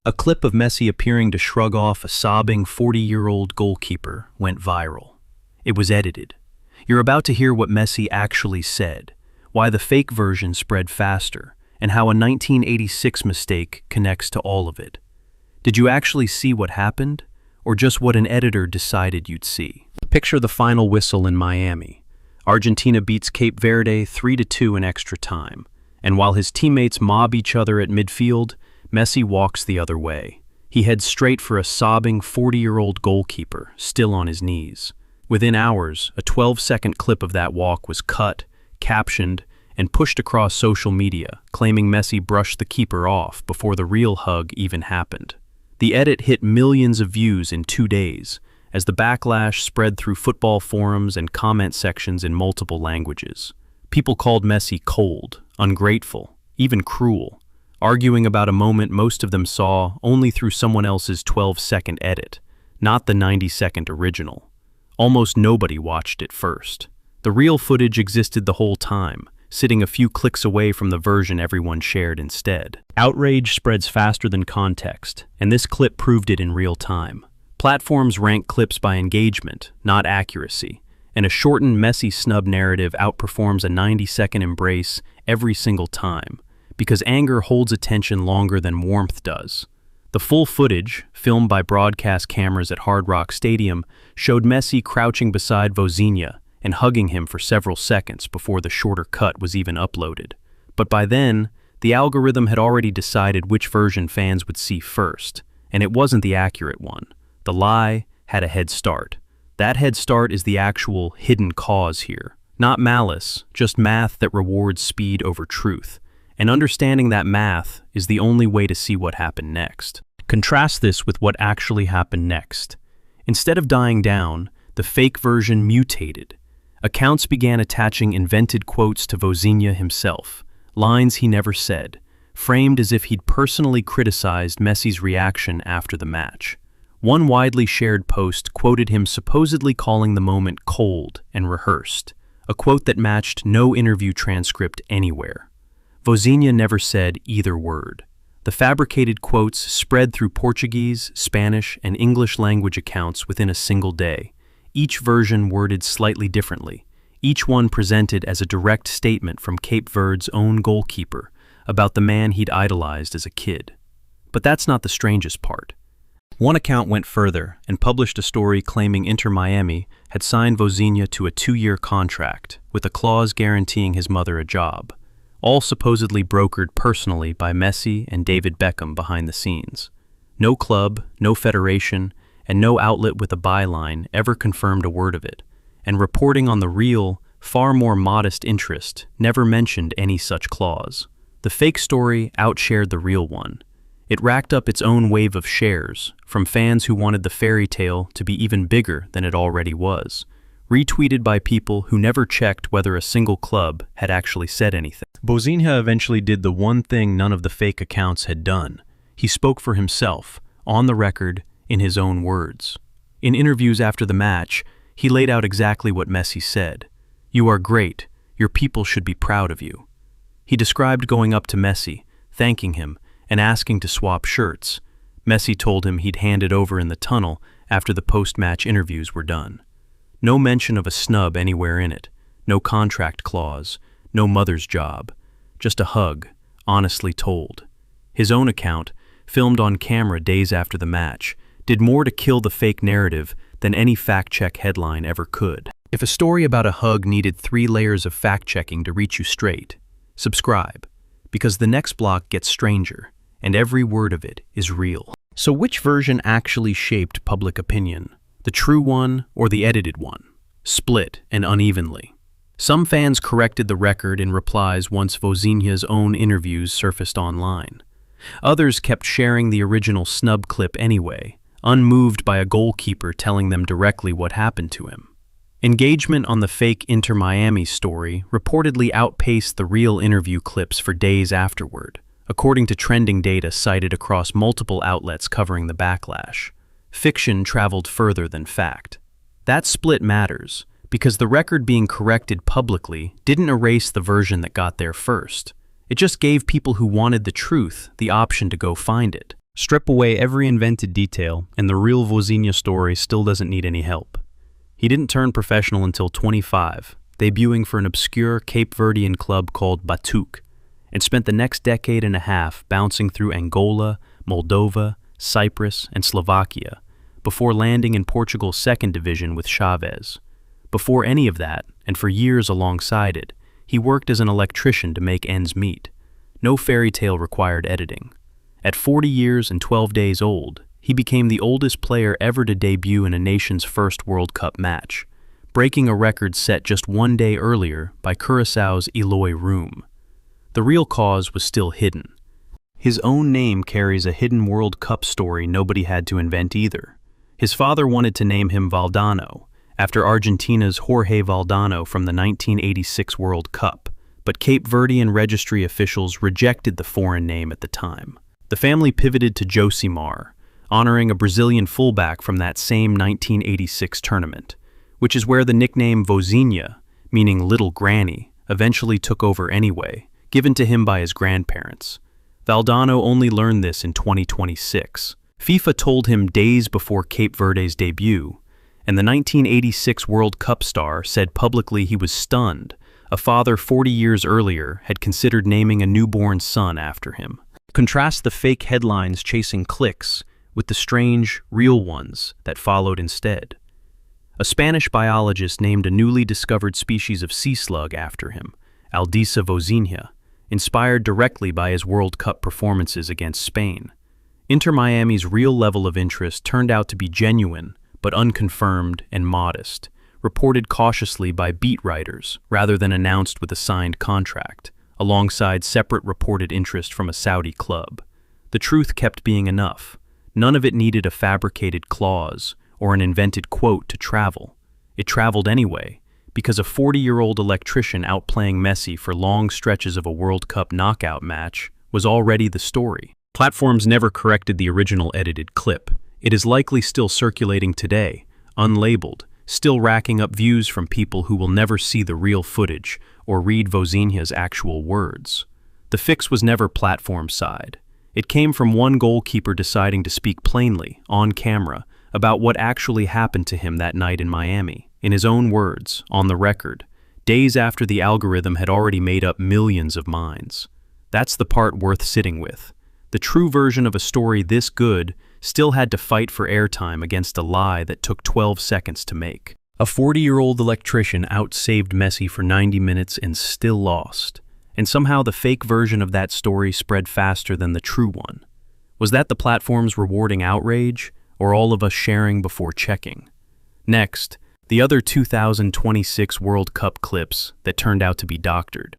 A clip of Messi appearing to shrug off a sobbing 40-year-old goalkeeper went viral. It was edited. You're about to hear what Messi actually said, why the fake version spread faster, and how a 1986 mistake connects to all of it. Did you actually see what happened, or just what an editor decided you'd see? Picture the final whistle in Miami. Argentina beats Cape Verde 3-2 in extra time, and while his teammates mob each other at midfield, Messi walks the other way. He heads straight for a sobbing 40-year-old goalkeeper, still on his knees. Within hours, a 12-second clip of that walk was cut, captioned, and pushed across social media, claiming Messi brushed the keeper off before the real hug even happened. The edit hit millions of views in 2 days, as the backlash spread through football forums and comment sections in multiple languages. People called Messi cold, ungrateful, even cruel, arguing about a moment most of them saw only through someone else's 12-second edit, not the 90-second original. Almost nobody watched it first. The real footage existed the whole time, sitting a few clicks away from the version everyone shared instead. Outrage spreads faster than context, and this clip proved it in real time. Platforms rank clips by engagement, not accuracy, and a shortened Messi snub narrative outperforms a 90-second embrace every single time, because anger holds attention longer than warmth does. The full footage, filmed by broadcast cameras at Hard Rock Stadium, showed Messi crouching beside Vozinha and hugging him for several seconds before the shorter cut was even uploaded. But by then, the algorithm had already decided which version fans would see first, and it wasn't the accurate one. The lie had a head start. That head start is the actual hidden cause here. Not malice, just math that rewards speed over truth. And understanding that math is the only way to see what happened next. Contrast this with what actually happened next. Instead of dying down, the fake version mutated. Accounts began attaching invented quotes to Vozinha himself, lines he never said, framed as if he'd personally criticized Messi's reaction after the match. One widely shared post quoted him supposedly calling the moment cold and rehearsed, a quote that matched no interview transcript anywhere. Vozinha never said either word. The fabricated quotes spread through Portuguese, Spanish, and English language accounts within a single day, each version worded slightly differently, each one presented as a direct statement from Cape Verde's own goalkeeper about the man he'd idolized as a kid. But that's not the strangest part. One account went further and published a story claiming Inter Miami had signed Vozinha to a 2-year contract with a clause guaranteeing his mother a job, all supposedly brokered personally by Messi and David Beckham behind the scenes. No club, no federation, and no outlet with a byline ever confirmed a word of it, and reporting on the real, far more modest interest never mentioned any such clause. The fake story outshared the real one. It racked up its own wave of shares, from fans who wanted the fairy tale to be even bigger than it already was, retweeted by people who never checked whether a single club had actually said anything. Vozinha eventually did the one thing none of the fake accounts had done. He spoke for himself, on the record, in his own words. In interviews after the match, he laid out exactly what Messi said. "You are great. Your people should be proud of you." He described going up to Messi, thanking him, and asking to swap shirts. Messi told him he'd hand it over in the tunnel after the post-match interviews were done. No mention of a snub anywhere in it, no contract clause, no mother's job, just a hug, honestly told. His own account, filmed on camera days after the match, did more to kill the fake narrative than any fact-check headline ever could. If a story about a hug needed 3 layers of fact-checking to reach you straight, subscribe, because the next block gets stranger, and every word of it is real. So which version actually shaped public opinion? The true one or the edited one? Split and unevenly. Some fans corrected the record in replies once Vozinha's own interviews surfaced online. Others kept sharing the original snub clip anyway, unmoved by a goalkeeper telling them directly what happened to him. Engagement on the fake Inter Miami story reportedly outpaced the real interview clips for days afterward, according to trending data cited across multiple outlets covering the backlash. Fiction traveled further than fact. That split matters, because the record being corrected publicly didn't erase the version that got there first. It just gave people who wanted the truth the option to go find it. Strip away every invented detail, and the real Vozinha story still doesn't need any help. He didn't turn professional until 25, debuting for an obscure Cape Verdean club called Batuk, and spent the next decade and a half bouncing through Angola, Moldova, Cyprus, and Slovakia, before landing in Portugal's second division with Chaves. Before any of that, and for years alongside it, he worked as an electrician to make ends meet. No fairy tale required editing. At 40 years and 12 days old, he became the oldest player ever to debut in a nation's first World Cup match, breaking a record set just 1 day earlier by Curaçao's Eloy Room. The real cause was still hidden. His own name carries a hidden World Cup story nobody had to invent either. His father wanted to name him Valdano, after Argentina's Jorge Valdano from the 1986 World Cup, but Cape Verdean registry officials rejected the foreign name at the time. The family pivoted to Josimar, honoring a Brazilian fullback from that same 1986 tournament, which is where the nickname Vozinha, meaning little granny, eventually took over anyway, given to him by his grandparents. Valdano only learned this in 2026. FIFA told him days before Cape Verde's debut, and the 1986 World Cup star said publicly he was stunned. A father 40 years earlier had considered naming a newborn son after him. Contrast the fake headlines chasing clicks with the strange, real ones that followed instead. A Spanish biologist named a newly discovered species of sea slug after him, Aldisa Vozinha, inspired directly by his World Cup performances against Spain. Inter Miami's real level of interest turned out to be genuine, but unconfirmed and modest, reported cautiously by beat writers rather than announced with a signed contract, alongside separate reported interest from a Saudi club. The truth kept being enough. None of it needed a fabricated clause or an invented quote to travel. It traveled anyway, because a 40-year-old electrician outplaying Messi for long stretches of a World Cup knockout match was already the story. Platforms never corrected the original edited clip. It is likely still circulating today, unlabeled, still racking up views from people who will never see the real footage or read Vozinha's actual words. The fix was never platform side. It came from one goalkeeper deciding to speak plainly, on camera, about what actually happened to him that night in Miami, in his own words, on the record, days after the algorithm had already made up millions of minds. That's the part worth sitting with. The true version of a story this good still had to fight for airtime against a lie that took 12 seconds to make. A 40-year-old electrician outsaved Messi for 90 minutes and still lost. And somehow the fake version of that story spread faster than the true one. Was that the platform's rewarding outrage, or all of us sharing before checking? Next, the other 2026 World Cup clips that turned out to be doctored.